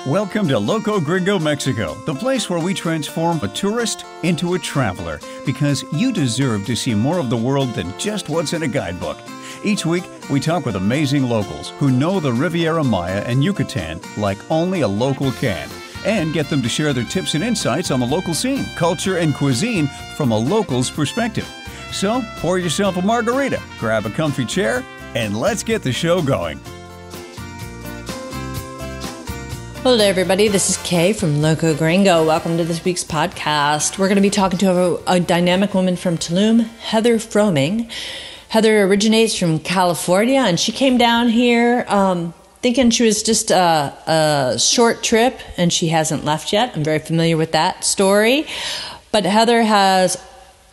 Welcome to Loco, Gringo, Mexico, the place where we transform a tourist into a traveler, because you deserve to see more of the world than just what's in a guidebook. Each week, we talk with amazing locals who know the Riviera Maya and Yucatan like only a local can, and get them to share their tips and insights on the local scene, culture, and cuisine from a local's perspective. So, pour yourself a margarita, grab a comfy chair, and let's get the show going. Hello everybody, this is Kay from Loco Gringo. Welcome to this week's podcast. We're going to be talking to a dynamic woman from Tulum, Heather Froeming. Heather originates from California, and she came down here thinking she was just a short trip, and she hasn't left yet. I'm very familiar with that story. But Heather has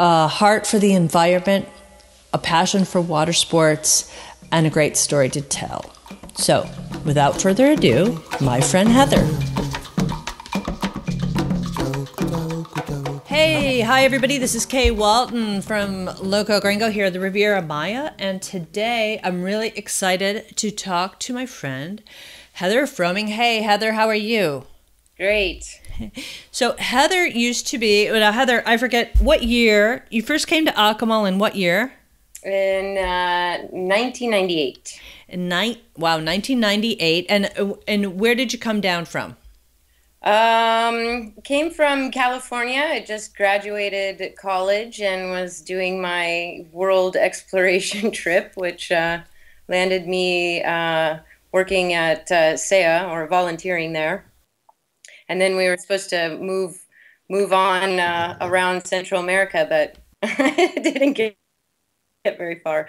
a heart for the environment, a passion for water sports, and a great story to tell. So, without further ado, my friend Heather. Hey, hi everybody, this is Kay Walton from Loco Gringo here at the Riviera Maya, and today I'm really excited to talk to my friend Heather Froeming. Hey Heather, how are you? Great. So Heather used to be, well, Heather, I forget what year, you first came to Akumal in what year? In 1998. 1998. And where did you come down from? Came from California. I just graduated college and was doing my world exploration trip, which landed me working at SEA, or volunteering there. And then we were supposed to move on around Central America, but didn't get very far.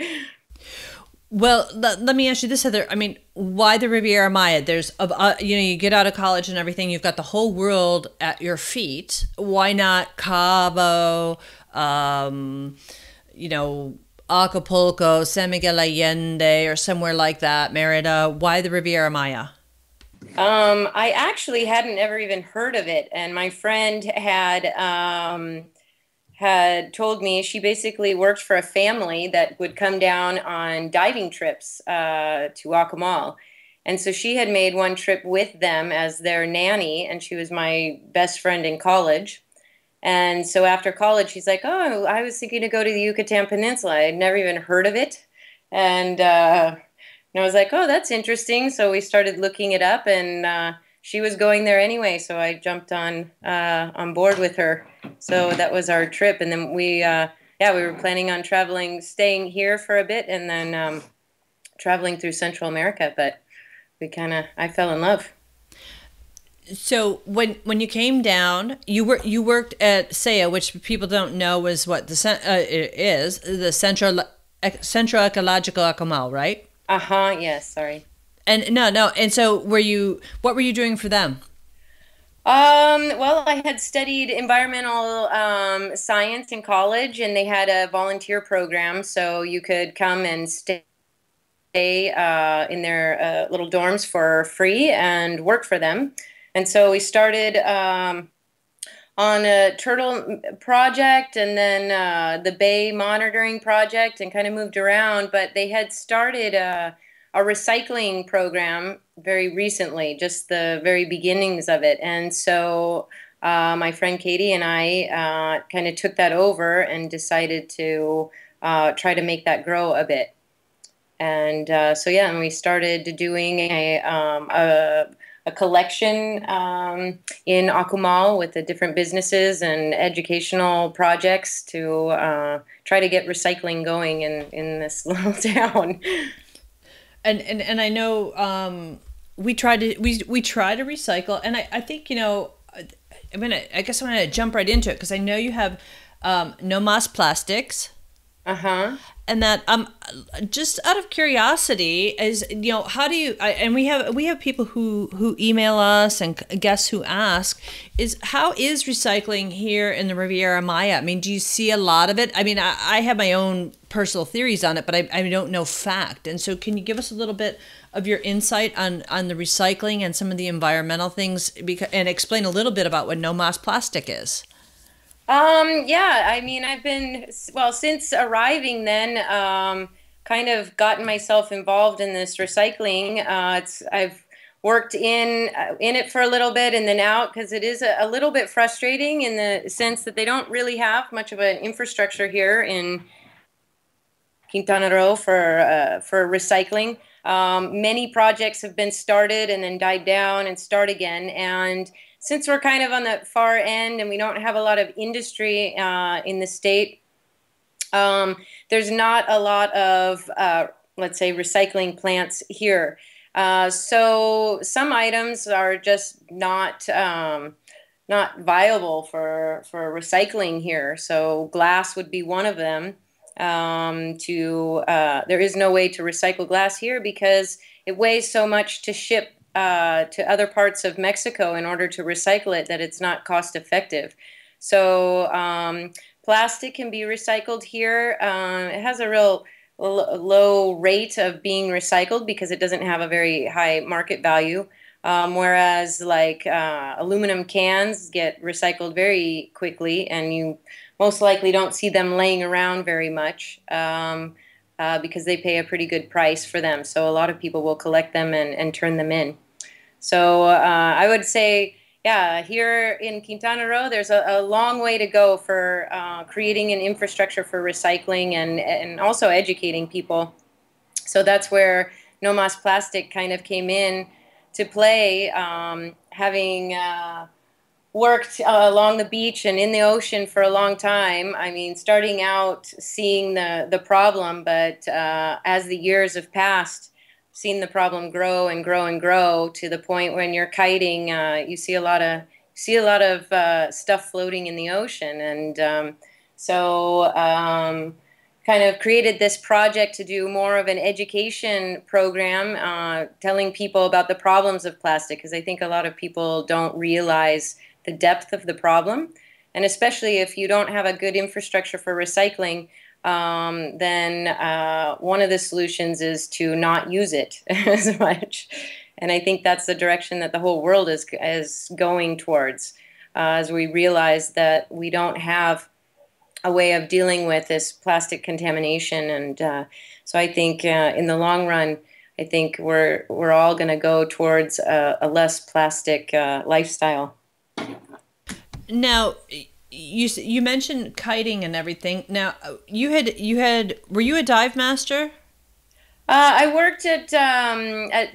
Well, let me ask you this, Heather. I mean, why the Riviera Maya? There's, you get out of college and everything. You've got the whole world at your feet. Why not Cabo, Acapulco, San Miguel Allende, or somewhere like that, Merida? Why the Riviera Maya? I actually hadn't ever even heard of it, and my friend had told me she basically worked for a family that would come down on diving trips to Akumal. And so she had made one trip with them as their nanny, and she was my best friend in college. And so after college, she's like, oh, I was thinking to go to the Yucatan Peninsula. I'd never even heard of it. And I was like, oh, that's interesting. So we started looking it up, and she was going there anyway, so I jumped on board with her. So that was our trip, and then we were planning on staying here for a bit, and then traveling through Central America. But I fell in love. So when you came down, you worked at SEA, which people don't know was what the Centro Ecologico Akumal, right? Yes. Sorry. And no. And so what were you doing for them? Well, I had studied environmental science in college, and they had a volunteer program, so you could come and stay in their little dorms for free and work for them. And so we started on a turtle project, and then the bay monitoring project, and kind of moved around. But they had started a recycling program very recently, just the very beginnings of it. And so my friend Katie and I kind of took that over and decided to try to make that grow a bit. And and we started doing a collection in Akumal with the different businesses and educational projects to try to get recycling going in this little town. And I know we try to recycle, and I think I guess I'm gonna jump right into it, because I know you have no mas plastics. And that just out of curiosity is, how do you, and we have people who email us and guests who ask, how is recycling here in the Riviera Maya? I mean, do you see a lot of it? I mean, I have my own personal theories on it, but I don't know fact. And so can you give us a little bit of your insight on the recycling and some of the environmental things, and explain a little bit about what no mas plastic is? I mean, I've been, since arriving then, kind of gotten myself involved in this recycling. worked in it for a little bit and then out, because it is a little bit frustrating in the sense that they don't really have much of an infrastructure here in Quintana Roo for recycling. Many projects have been started and then died down and start again. And since we're kind of on the far end and we don't have a lot of industry in the state, there's not a lot of, let's say, recycling plants here. So some items are just not viable for recycling here. So glass would be one of them. There is no way to recycle glass here because it weighs so much to ship to other parts of Mexico in order to recycle it that it's not cost effective. So plastic can be recycled here. It has a real low rate of being recycled because it doesn't have a very high market value. Whereas like aluminum cans get recycled very quickly, and you most likely don't see them laying around very much because they pay a pretty good price for them. So a lot of people will collect them and turn them in. So I would say, yeah, here in Quintana Roo, there's a long way to go for creating an infrastructure for recycling and also educating people. So that's where No Mas Plastic kind of came in to play, having worked along the beach and in the ocean for a long time. I mean, starting out seeing the problem, but as the years have passed, seen the problem grow and grow and grow to the point when you're kiting, you see a lot of stuff floating in the ocean, and kind of created this project to do more of an education program, telling people about the problems of plastic, because I think a lot of people don't realize the depth of the problem, and especially if you don't have a good infrastructure for recycling, then one of the solutions is to not use it as much. And I think that's the direction that the whole world is going towards, as we realize that we don't have a way of dealing with this plastic contamination. And so I think in the long run, I think we're all going to go towards a less plastic lifestyle. Now, you mentioned kiting and everything. Now, were you a dive master? I worked at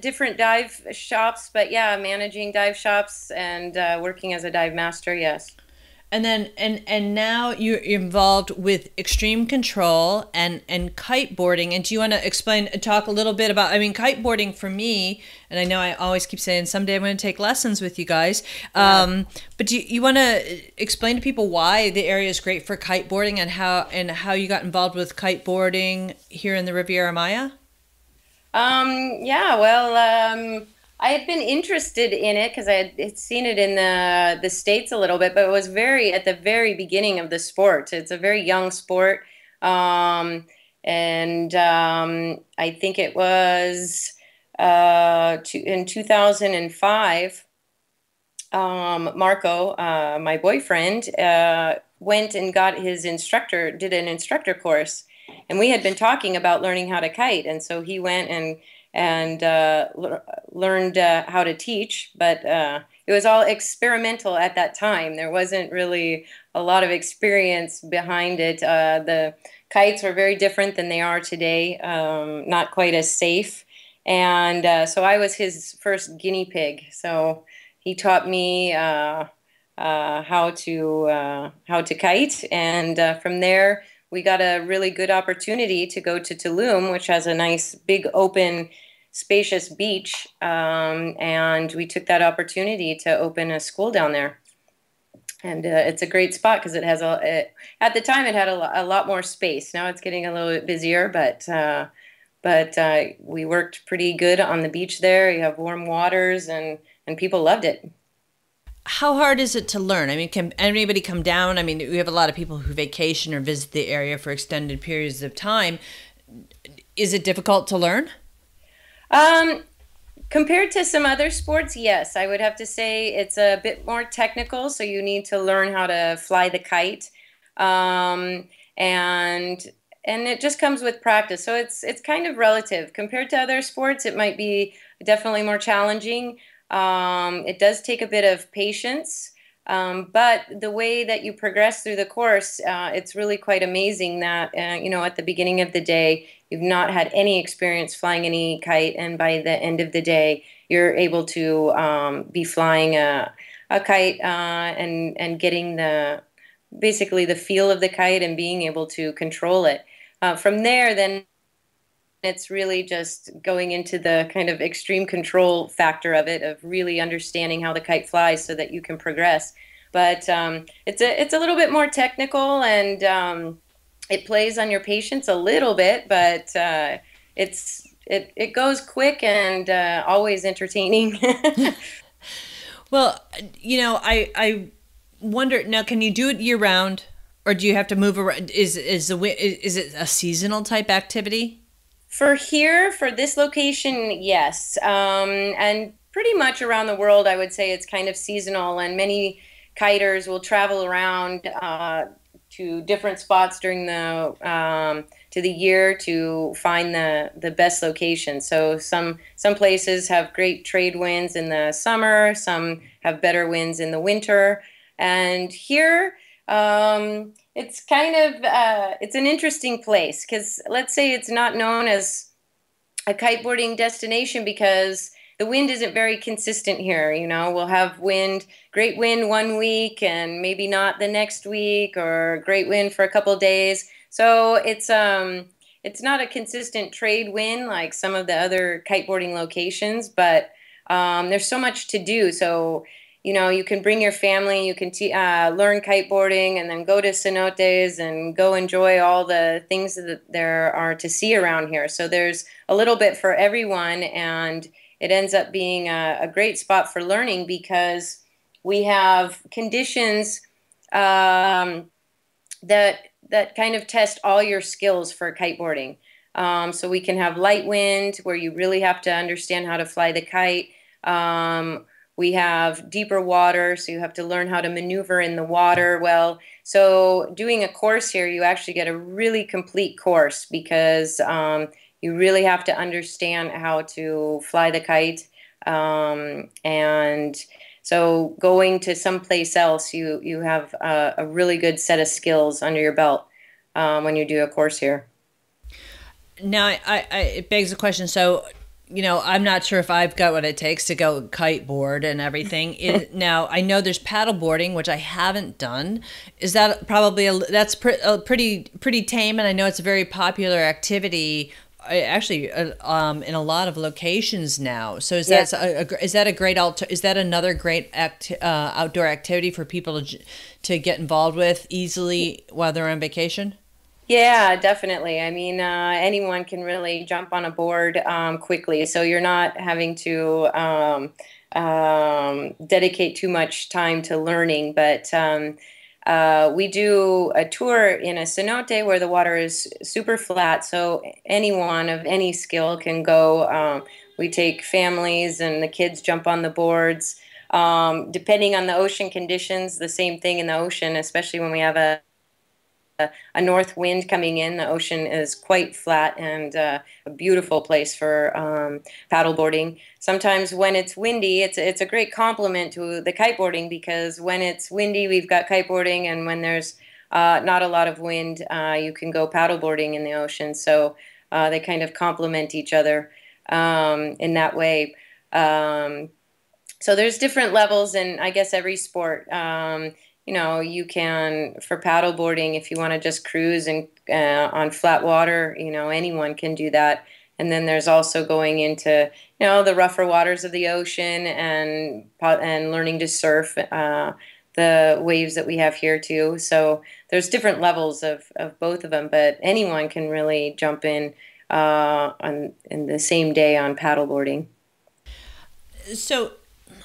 different dive shops, but yeah, managing dive shops and working as a dive master, yes. And then and now you're involved with extreme control and kiteboarding. And do you want to talk a little bit about, I mean, kiteboarding for me, and I know I always keep saying someday I'm going to take lessons with you guys. But do you want to explain to people why the area is great for kiteboarding and how you got involved with kiteboarding here in the Riviera Maya? Yeah, well, I had been interested in it because I had seen it in the States a little bit, but it was at the very beginning of the sport. It's a very young sport. I think it was in 2005, Marco, my boyfriend, went and got did an instructor course. And we had been talking about learning how to kite. And so he went and learned how to teach, but it was all experimental at that time. There wasn't really a lot of experience behind it. The kites were very different than they are today, not quite as safe. And so I was his first guinea pig. So he taught me how to kite, and from there we got a really good opportunity to go to Tulum, which has a nice, big, open, spacious beach. And we took that opportunity to open a school down there. And it's a great spot because it has at the time it had a lot more space. Now it's getting a little bit busier, but we worked pretty good on the beach there. You have warm waters, and people loved it. How hard is it to learn? I mean, can anybody come down? I mean, we have a lot of people who vacation or visit the area for extended periods of time. Is it difficult to learn? Compared to some other sports, yes. I would have to say it's a bit more technical, so you need to learn how to fly the kite. And it just comes with practice. So it's kind of relative. Compared to other sports, it might be definitely more challenging. It does take a bit of patience. But the way that you progress through the course, it's really quite amazing that, at the beginning of the day, you've not had any experience flying any kite, and by the end of the day, you're able to be flying a kite and getting basically the feel of the kite and being able to control it. From there, then it's really just going into the kind of extreme control factor of it, of really understanding how the kite flies so that you can progress. But it's a little bit more technical, and it plays on your patience a little bit, but it goes quick and always entertaining. Well, I wonder now, can you do it year round, or do you have to move around? Is it a seasonal type activity? For this location, yes. And pretty much around the world, I would say it's kind of seasonal, and many kiters will travel around to different spots during the year to find the best location. So some places have great trade winds in the summer, some have better winds in the winter, and here it's kind of it's an interesting place, because let's say it's not known as a kiteboarding destination because the wind isn't very consistent here. We'll have great wind one week and maybe not the next week, or great wind for a couple of days. So it's not a consistent trade wind like some of the other kiteboarding locations, but there's so much to do. So you can bring your family, you can learn kiteboarding, and then go to cenotes and go enjoy all the things that there are to see around here. So there's a little bit for everyone, and it ends up being a great spot for learning because we have conditions that kind of test all your skills for kiteboarding. So we can have light wind where you really have to understand how to fly the kite. We have deeper water, so you have to learn how to maneuver in the water well. So doing a course here, you actually get a really complete course because you really have to understand how to fly the kite. And so going to someplace else, you have a really good set of skills under your belt when you do a course here. Now, it begs the question. So, I'm not sure if I've got what it takes to go kiteboard and everything. Now, I know there's paddleboarding, which I haven't done. Is that probably that's pretty tame, and I know it's a very popular activity. Actually, in a lot of locations now. So is that a great is that another great outdoor activity for people to get involved with easily while they're on vacation? Yeah, definitely. I mean, anyone can really jump on a board quickly, so you're not having to dedicate too much time to learning. But we do a tour in a cenote where the water is super flat, so anyone of any skill can go. We take families, and the kids jump on the boards. Depending on the ocean conditions, the same thing in the ocean, especially when we have a north wind coming in. The ocean is quite flat and a beautiful place for paddleboarding. Sometimes when it's windy, it's a great complement to the kiteboarding, because when it's windy, we've got kiteboarding, and when there's not a lot of wind, you can go paddleboarding in the ocean. So they kind of complement each other in that way. So there's different levels in, I guess, every sport. You can, for paddleboarding, if you want to just cruise and on flat water, anyone can do that. And then there's also going into, the rougher waters of the ocean and learning to surf the waves that we have here too. So there's different levels of both of them, but anyone can really jump in the same day on paddleboarding. So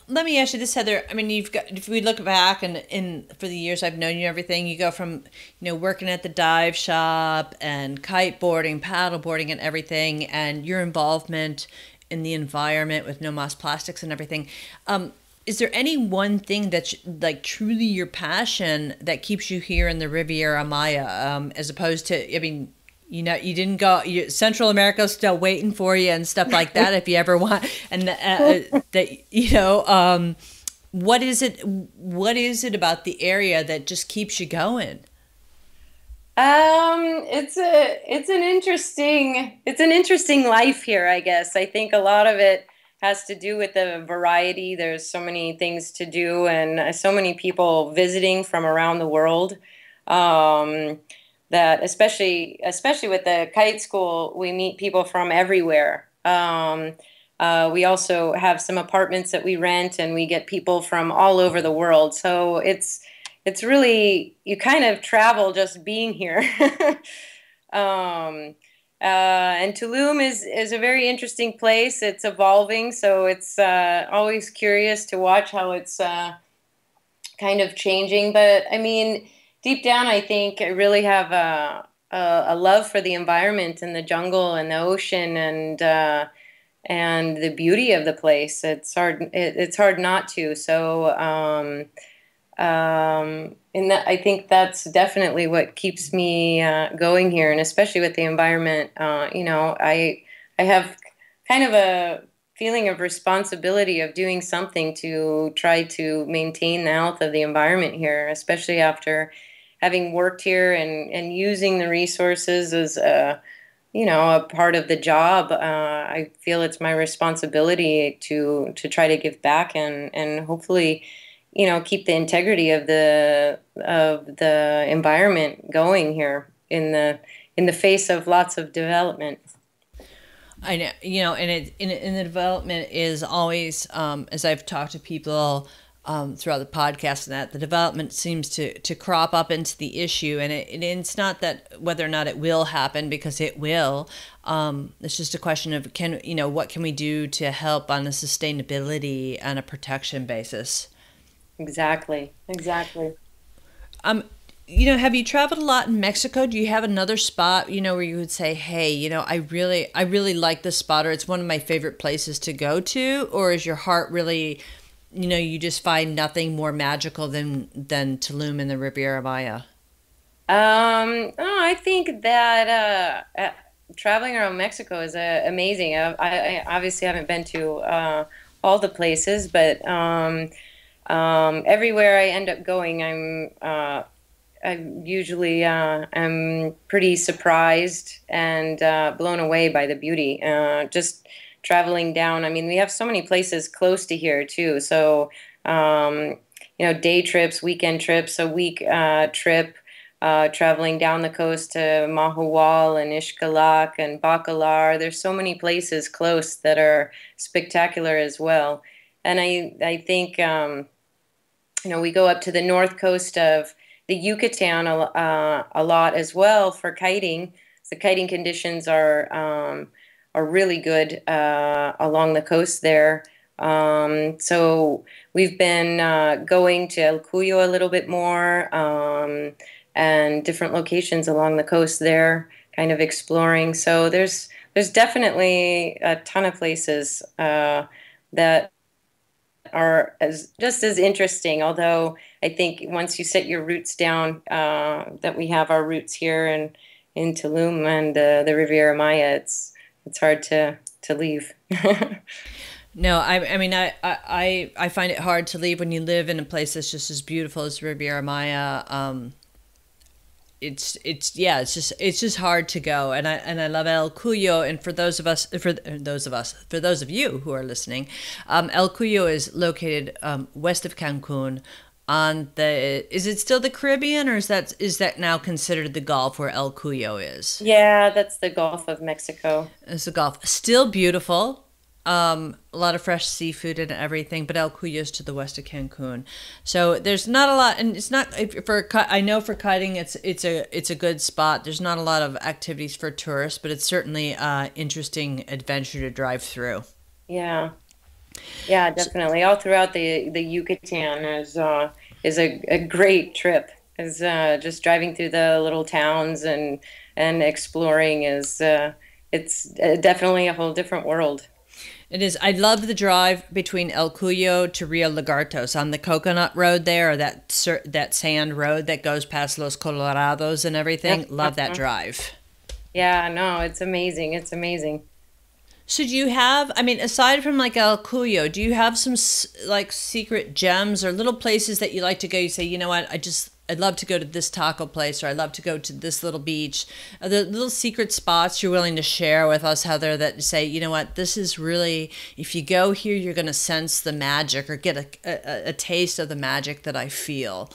let me ask you this, Heather. I mean, if we look back and for the years I've known you and everything, you go from, working at the dive shop and kiteboarding, paddleboarding and everything, and your involvement in the environment with no moss plastics and everything. Is there any one thing that's like truly your passion that keeps you here in the Riviera Maya, as opposed to, You know, you didn't go. Central America's still waiting for you and stuff like that. If you ever want, and that you know, what is it? What is it about the area that just keeps you going? It's an interesting life here, I guess. I think a lot of it has to do with the variety. There's so many things to do and so many people visiting from around the world. That especially with the kite school, we meet people from everywhere. We also have some apartments that we rent, and we get people from all over the world. So it's really, you kind of travel just being here. And Tulum is a very interesting place. It's evolving, so it's always curious to watch how it's kind of changing. But I mean, deep down, I think I really have a love for the environment and the jungle and the ocean and the beauty of the place. It's hard not to. So and that, I think that's definitely what keeps me going here, and especially with the environment. You know, I have kind of a feeling of responsibility of doing something to try to maintain the health of the environment here, especially after having worked here and using the resources as you know, a part of the job. I feel it's my responsibility to try to give back and hopefully, you know, keep the integrity of the environment going here in the face of lots of development. I know, you know, and the development is always, as I've talked to people throughout the podcast, and that the development seems to crop up into the issue, and it's not that whether or not it will happen, because it will. It's just a question of what can we do to help on a sustainability and a protection basis. Exactly. You know, have you traveled a lot in Mexico? Do you have another spot, you know, where you would say, hey, you know, I really like this spot, or it's one of my favorite places to go to? Or is your heart really, you know, you just find nothing more magical than Tulum and the Riviera Maya? I think that traveling around Mexico is amazing. I obviously haven't been to all the places, but everywhere I end up going, I usually am pretty surprised and blown away by the beauty. Just traveling down, I mean, we have so many places close to here too. So, you know, day trips, weekend trips, a week trip, traveling down the coast to Mahahual and Ixcalac and Bacalar. There's so many places close that are spectacular as well. And I think, you know, we go up to the north coast of the Yucatan a lot as well for kiting. The kiting conditions are really good along the coast there. So we've been going to El Cuyo a little bit more, and different locations along the coast there, kind of exploring. So there's definitely a ton of places that are just as interesting. Although I think once you set your roots down, that we have our roots here in Tulum and the Riviera Maya, it's hard to leave. No, I mean, I find it hard to leave when you live in a place that's just as beautiful as Riviera Maya. It's just hard to go, and I love El Cuyo. And for those of you who are listening, El Cuyo is located west of Cancun. Is it still the Caribbean, or is that now considered the Gulf where El Cuyo is? Yeah, that's the Gulf of Mexico. It's the Gulf. Still beautiful. A lot of fresh seafood and everything, but El Cuyo is to the west of Cancun. So there's not a lot, and it's not I know for kiting it's a good spot. There's not a lot of activities for tourists, but it's certainly interesting adventure to drive through. Yeah, definitely. All throughout the Yucatan is a great trip. Is just driving through the little towns and exploring is it's definitely a whole different world. It is. I love the drive between El Cuyo to Rio Lagartos on the Coconut Road there, or that sand road that goes past Los Colorados and everything. Love that drive. Yeah, no, it's amazing. It's amazing. So do you have, I mean, aside from like El Cuyo, do you have some like secret gems or little places that you like to go? You say, you know what, I'd love to go to this taco place, or I'd love to go to this little beach. Are there little secret spots you're willing to share with us, Heather, that say, you know what, this is really, if you go here, you're going to sense the magic or get a taste of the magic that I feel?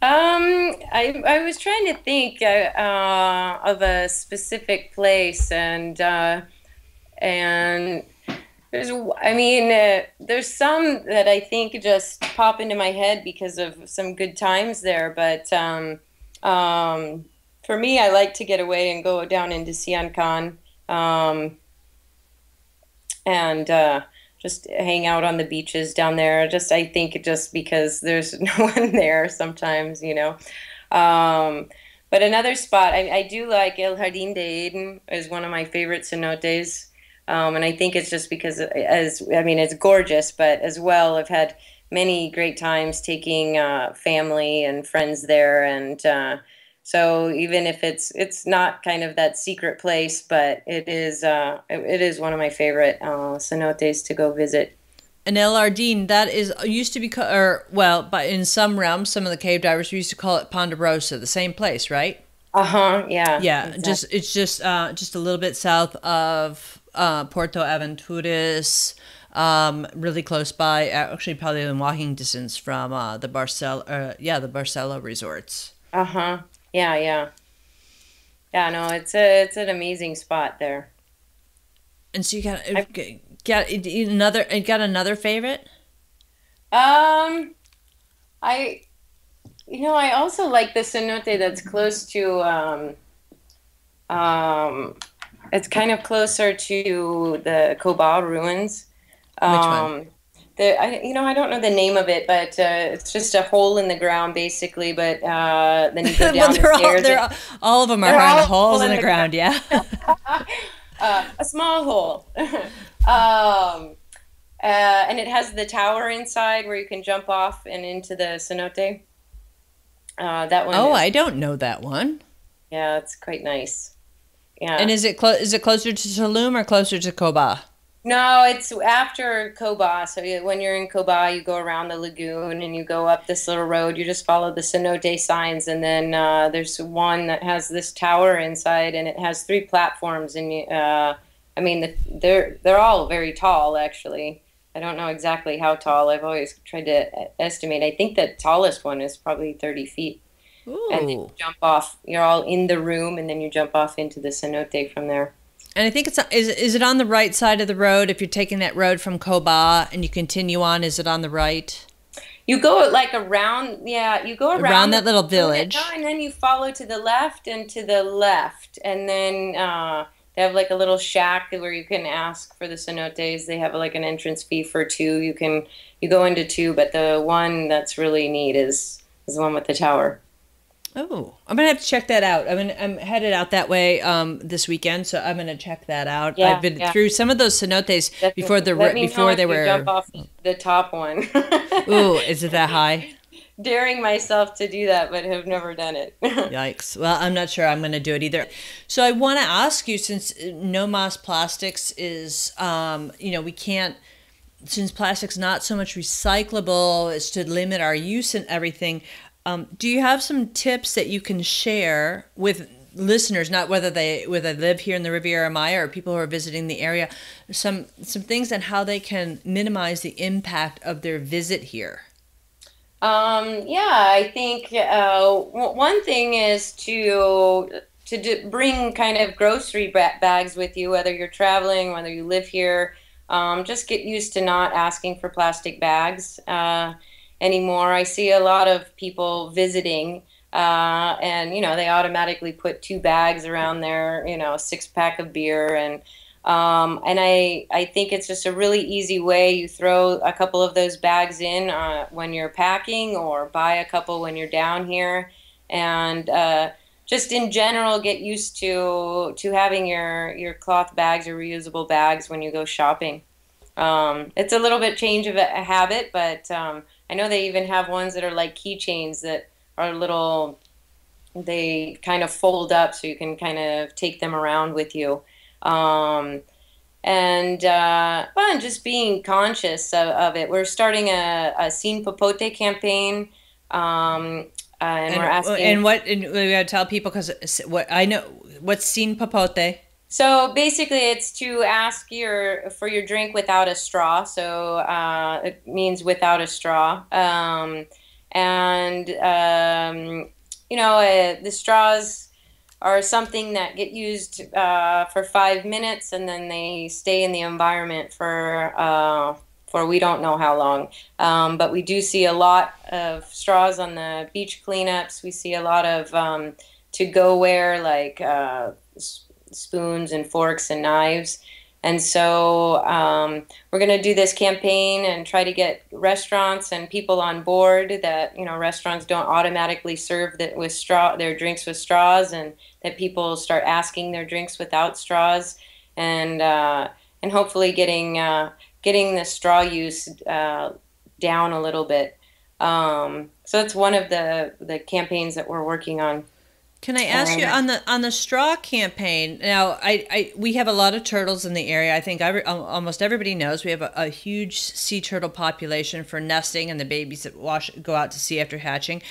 I was trying to think of a specific place, and there's, I mean, there's some that I think just pop into my head because of some good times there. But for me, I like to get away and go down into Siancan, and just hang out on the beaches down there. Just I think just because there's no one there sometimes, you know. But another spot I do like El Jardín de Eden is one of my favorite cenotes. And I think it's just because, as I mean, it's gorgeous, but as well, I've had many great times taking family and friends there, and so even if it's not kind of that secret place, but it is one of my favorite cenotes to go visit. And El Ardín, that is used to be, or well, but in some realms, some of the cave divers used to call it Ponderosa, the same place, right? Uh-huh, yeah. Yeah, Exactly. just a little bit south of Porto Aventuras, really close by. Actually, probably in walking distance from the Barcelo resorts. Uh-huh. Yeah, yeah. Yeah, no, it's an amazing spot there. And so you I, got another favorite. um I I also like the cenote that's close to um it's kind of closer to the Cobal ruins. Which one? Um, I don't know the name of it, but it's just a hole in the ground, basically. But then you go Well, down the stairs, and all of them are they're kind of all holes hole in in the the ground. Yeah. ground. A small hole. um, and it has the tower inside where you can jump off and into the cenote. That one Oh, is, I don't know that one. yeah, it's quite nice. And Yeah. is it closer to Tulum or closer to Koba? No, it's after Koba. So when you're in Koba, you go around the lagoon and you go up this little road. You just follow the cenote signs, and then there's one that has this tower inside, and it has three platforms. And I mean, they're all very tall, actually. I don't know exactly how tall. I've always tried to estimate. I think the tallest one is probably 30 feet. And then you Ooh. jump off. You're all in the room, and then you jump off into the cenote from there. And I think is it on the right side of the road if you're taking that road from Koba and you continue on, is it on the right? You go like around, yeah, you go Around around that the little lagoon, village. and then you follow to the left and to the left. And then they have like a little shack where you can ask for the cenotes. They have like an entrance fee for two. You go into two, but the one that's really neat is the one with the tower. Oh, I'm gonna have to check that out. I'm headed out that way this weekend, so I'm gonna check that out. I've Yeah, been yeah, through some of those cenotes definitely. Let me know before if they you jump were. off the top one. Ooh, is it that high? Daring myself to do that, but have never done it. Yikes. Well, I'm not sure I'm going to do it either. So I want to ask you, since no Mas Plastics is, we can't, since plastic's not so much recyclable, is to limit our use and everything. Do you have some tips that you can share with listeners, not whether they live here in the Riviera Maya or people who are visiting the area, some things on how they can minimize the impact of their visit here? Yeah, I think one thing is to bring kind of grocery bags with you, whether you're traveling, whether you live here. Just get used to not asking for plastic bags anymore. I see a lot of people visiting, and they automatically put two bags around their six pack of beer, and I think it's just a really easy way. You throw a couple of those bags in when you're packing, or buy a couple when you're down here, and just in general get used to having your cloth bags or reusable bags when you go shopping. It's a little bit change of a habit, but I know they even have ones that are like keychains that are little they kind of fold up so you can kind of take them around with you. Um, and just being conscious of it. We're starting a Sin Popote campaign, and we're asking. And we gotta tell people because what I know, what's sin papote? So basically, it's to ask for your drink without a straw. So it means without a straw. And the straws are something that get used for 5 minutes, and then they stay in the environment for we don't know how long. But we do see a lot of straws on the beach cleanups. We see a lot of to-go-ware, like spoons and forks and knives. And so we're going to do this campaign and try to get restaurants and people on board that, restaurants don't automatically serve their drinks with straws, and that people start asking their drinks without straws, and hopefully getting the straw use down a little bit. So that's one of the campaigns that we're working on. Can I ask you on the straw campaign? Now, we have a lot of turtles in the area. I think almost everybody knows we have a huge sea turtle population for nesting and the babies that go out to sea after hatching.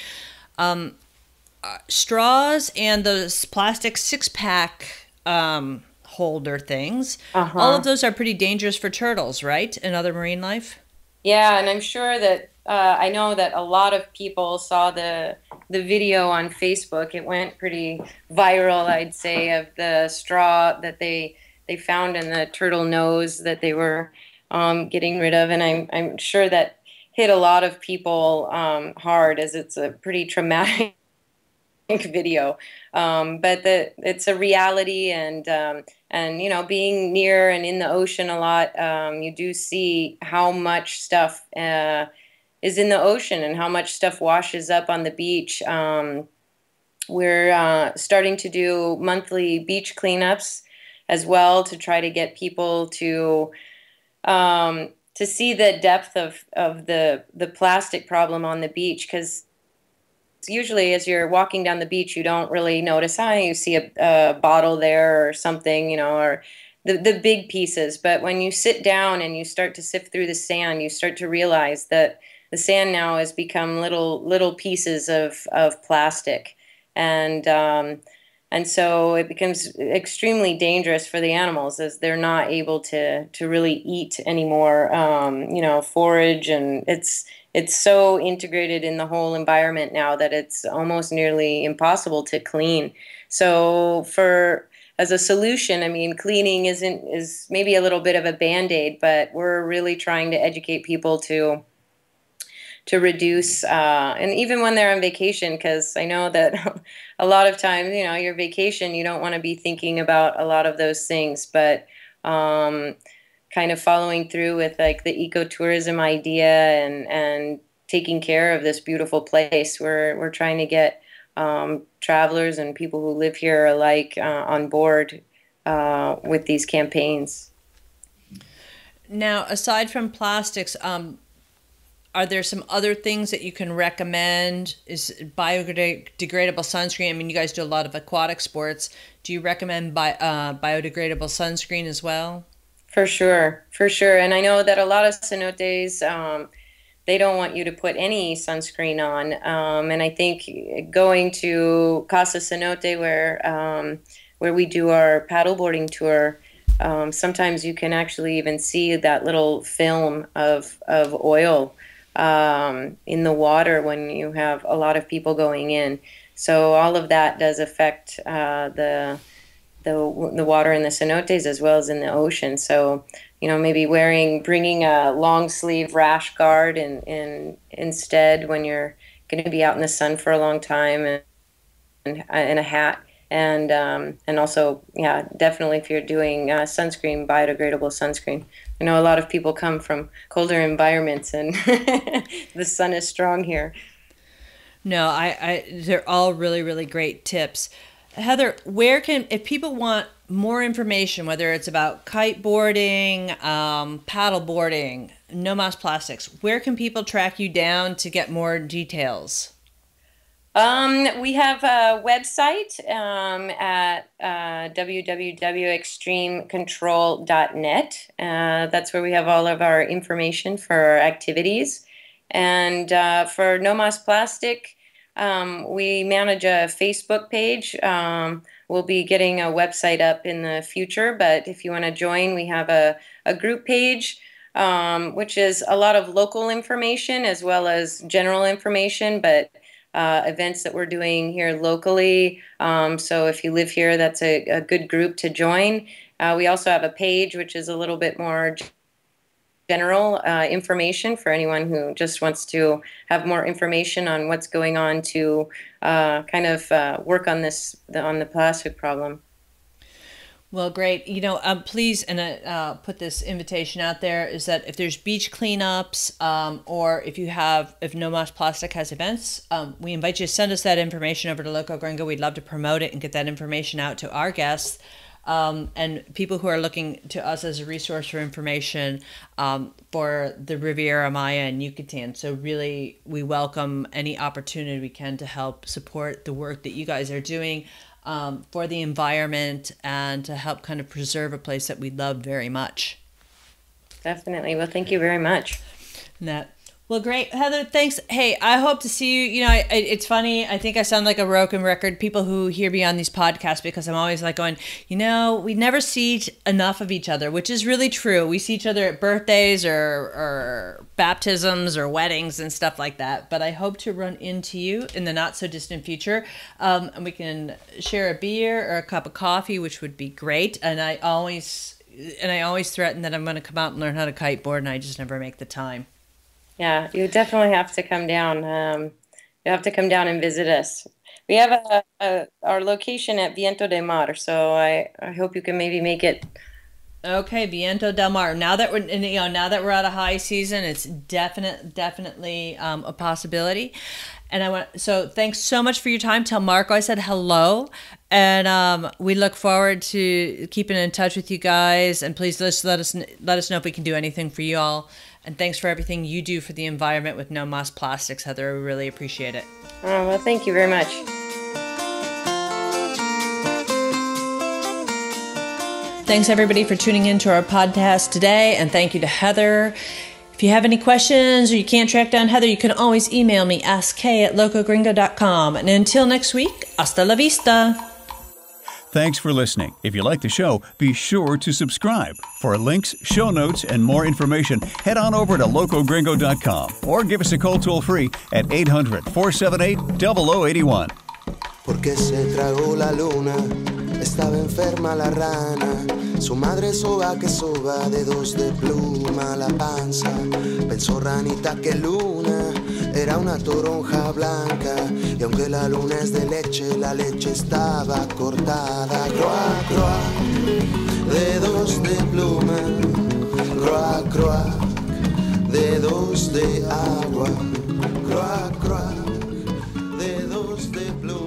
Straws and those plastic 6-pack holder things, all of those are pretty dangerous for turtles, right? And other marine life. Yeah, and I'm sure that I know that a lot of people saw the video on Facebook. It went pretty viral, I'd say, of the straw that they found in the turtle nose that they were getting rid of, and I'm sure that hit a lot of people hard, as it's a pretty traumatic video. But it's a reality, and being near and in the ocean a lot, you do see how much stuff is in the ocean and how much stuff washes up on the beach. We're starting to do monthly beach cleanups as well, to try to get people to see the depth of the plastic problem on the beach, because usually as you're walking down the beach, you don't really notice, you see a bottle there or something, or the big pieces. But when you sit down and you start to sift through the sand, you start to realize that the sand now has become little pieces of plastic. And so it becomes extremely dangerous for the animals, as they're not able to really eat anymore, forage, and it's so integrated in the whole environment now that it's almost nearly impossible to clean. So as a solution, I mean, cleaning is maybe a little bit of a Band-Aid, but we're really trying to educate people to reduce, and even when they're on vacation, because I know that a lot of times, your vacation, you don't want to be thinking about a lot of those things, but kind of following through with like the ecotourism idea and taking care of this beautiful place. We're trying to get travelers and people who live here alike on board with these campaigns. Now, aside from plastics, are there some other things that you can recommend? Is biodegradable sunscreen? I mean, you guys do a lot of aquatic sports. Do you recommend biodegradable sunscreen as well? For sure. And I know that a lot of cenotes, they don't want you to put any sunscreen on. And I think going to Casa Cenote, where we do our paddleboarding tour, sometimes you can actually even see that little film of oil in the water when you have a lot of people going in. So all of that does affect the water in the cenotes as well as in the ocean. So, maybe bringing a long sleeve rash guard instead when you're going to be out in the sun for a long time, and a hat. And also, yeah, definitely if you're doing sunscreen, biodegradable sunscreen. I know a lot of people come from colder environments, and the sun is strong here. No, they're all really, really great tips. Heather, if people want more information, whether it's about kiteboarding, paddleboarding, no mas plastics, where can people track you down to get more details? We have a website at www.extremecontrol.net. That's where we have all of our information for our activities. And for No Mas Plastic, we manage a Facebook page. We'll be getting a website up in the future, but if you want to join, we have a group page, which is a lot of local information as well as general information, but events that we're doing here locally. So if you live here, that's a good group to join. We also have a page which is a little bit more general information for anyone who just wants to have more information on what's going on to kind of work on on the plastic problem. Well, great. Please, and put this invitation out there, is that if there's beach cleanups, or if No Mas Plastic has events, we invite you to send us that information over to Loco Gringo. We'd love to promote it and get that information out to our guests, and people who are looking to us as a resource for information for the Riviera Maya and Yucatan. So really, we welcome any opportunity we can to help support the work that you guys are doing for the environment and to help kind of preserve a place that we love very much. Definitely. Well, thank you very much. Well, great. Heather, thanks. Hey, I hope to see you. It's funny. I think I sound like a broken record, people who hear me on these podcasts, because I'm always like going, we never see enough of each other, which is really true. We see each other at birthdays or baptisms or weddings and stuff like that. But I hope to run into you in the not so distant future. And we can share a beer or a cup of coffee, which would be great. And I always threaten that I'm going to come out and learn how to kiteboard, and I just never make the time. Yeah, you definitely have to come down. You have to come down and visit us. We have our location at Viento del Mar, so I hope you can maybe make it. Okay, Viento del Mar. Now that we're out of high season, it's definitely a possibility. And so thanks so much for your time. Tell Marco I said hello, and we look forward to keeping in touch with you guys. And please just let us know if we can do anything for you all. And thanks for everything you do for the environment with No Mas Plastics, Heather. We really appreciate it. Oh, well, thank you very much. Thanks, everybody, for tuning in to our podcast today. And thank you to Heather. If you have any questions or you can't track down Heather, you can always email me, askk@locogringo.com. And until next week, hasta la vista. Thanks for listening. If you like the show, be sure to subscribe. For links, show notes, and more information, head on over to locogringo.com or give us a call toll-free at 800-478-0081. Porque se tragó la luna, estaba enferma la rana. Su madre soba que soba, dedos de pluma la panza. Pensó ranita que luna era una toronja blanca. Y aunque la luna es de leche, la leche estaba cortada. Croa, croa, dedos de pluma. Croa, croa, dedos de agua. Croa, croa, dedos de pluma.